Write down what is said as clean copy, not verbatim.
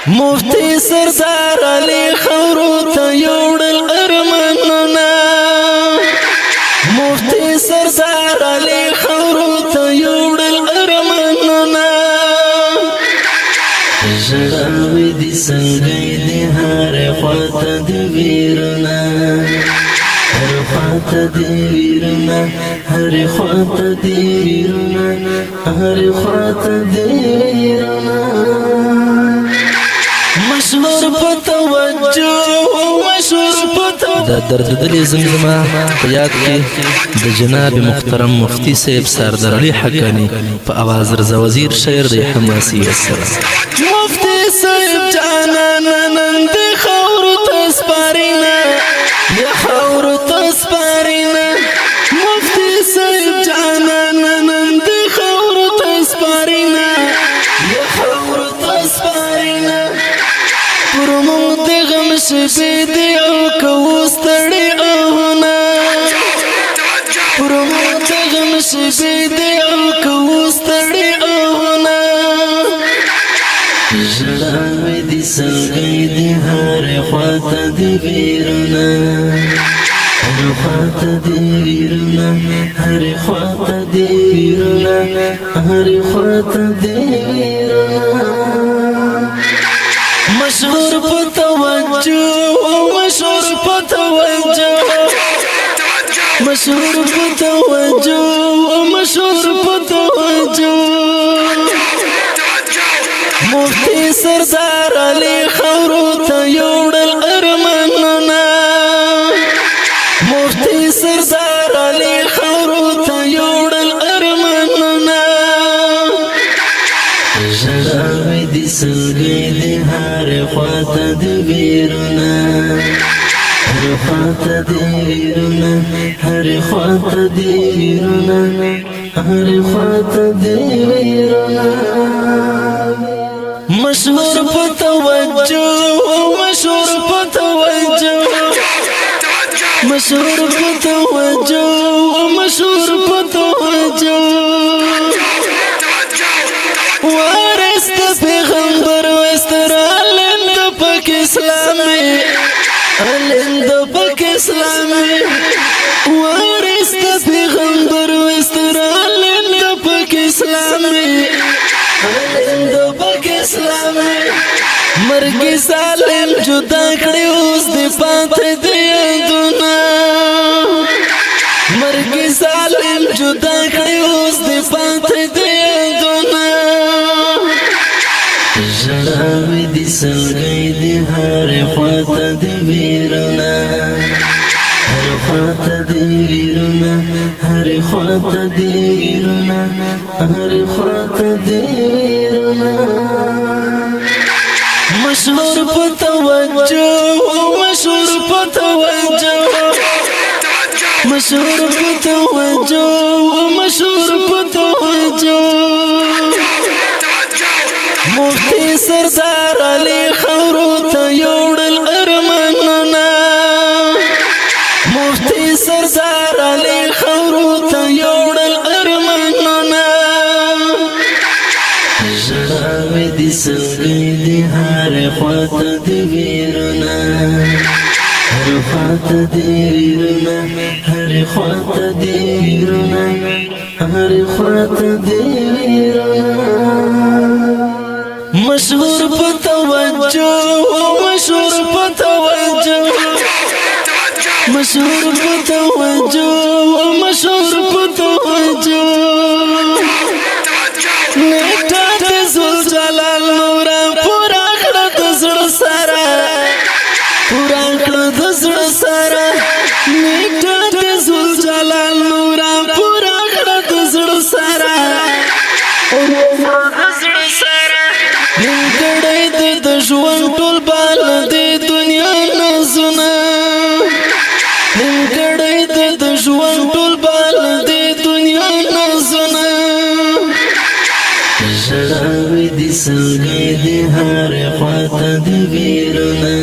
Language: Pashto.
مفتی سردار علی خورو ته یوړل ارمانونه مفتی سردار علی خورو ته یوړل ارمانونه ژړاوي دي څنګه دي هر خواته د ویرونه هر خواته د ویرونه هر خواته د ویرونه هر خواته د ویرونه مشهور پتوجو مشهور پتوجو دا درد دلی زمزمه په یاد کې د جناب محترم مفتی صاحب سردار علی حقانی په आवाज رضا وزیر شعر د حماسي سره مفتی صاحب جانانا نن د خور تسپارینا یا خور تسپارینا مفتی صاحب جانانا نن د خور تسپارینا یا خور تسپارینا پرمون د غم شپې دی او کوستړي اونا پرمون د غم شپې دی او کوستړي اونا ژړاوي دي څنګه دي هر خواته د ویرونه هر خواته د ویرونه هر خواته د ویرونه هر خواته د ویرونه مشهور پتوجو مشهور پتوجو مشهور پتوجو مشهور پتوجو مفتی سردار علی خورو ته یوړل ارمانونه مفتی سردار علی خورو ته یوړل ارمانونه ژړاوي دي څنګه دي هر خواته د ویرونه هر خواته د ویرونه هر خواته د ویرونه هر خواته د ویرونه مشهور پتوجو مشهور پتوجو مشهور پتوجو مشهور پتوجو وارست پیغمبر وستر علند پاک اسلامی علند پاک اسلامی وارست پیغمبر وستر علند پاک اسلامی علند پاک اسلامی مرگی سالم جدا کړي اوس دی پاتې دی یادونه مرگی سالم جدا کړي اوس دی پاتې دی یادونه ژړاوي دي څنګه دي هر خواته د ویرونه هر خواته د ویرونه هر خواته د ویرونه هر خواته د ویرونه مشهور پتوجو مشهور پتوجو مشهور پتوجو مشهور پتوجو مفتی سردار علی خورو ته یوړل ارمانونه مفتی سردار علی خورو ته یوړل ارمانونه ژړاوي دي څنګه دي هر خواته د ویرونه هر خواته د ویرونه هر خواته د ویرونه هر خواته د ویرونه مشهور پتوجو مشهور پتوجو مشهور پتوجو مشهور پتوجو نیټه د زول جلال نورا پورا کړه د زړه سره پورا کړه د زړه سره نیټه د زول جلال نورا پورا کړه د زړه سره د زړه سره نګړې د ژوند ټول بال د دنیا نازونه نګړې د ژوند ټول بال د دنیا نازونه ژړاوي دي څنګه دي هر خواته د ویرونه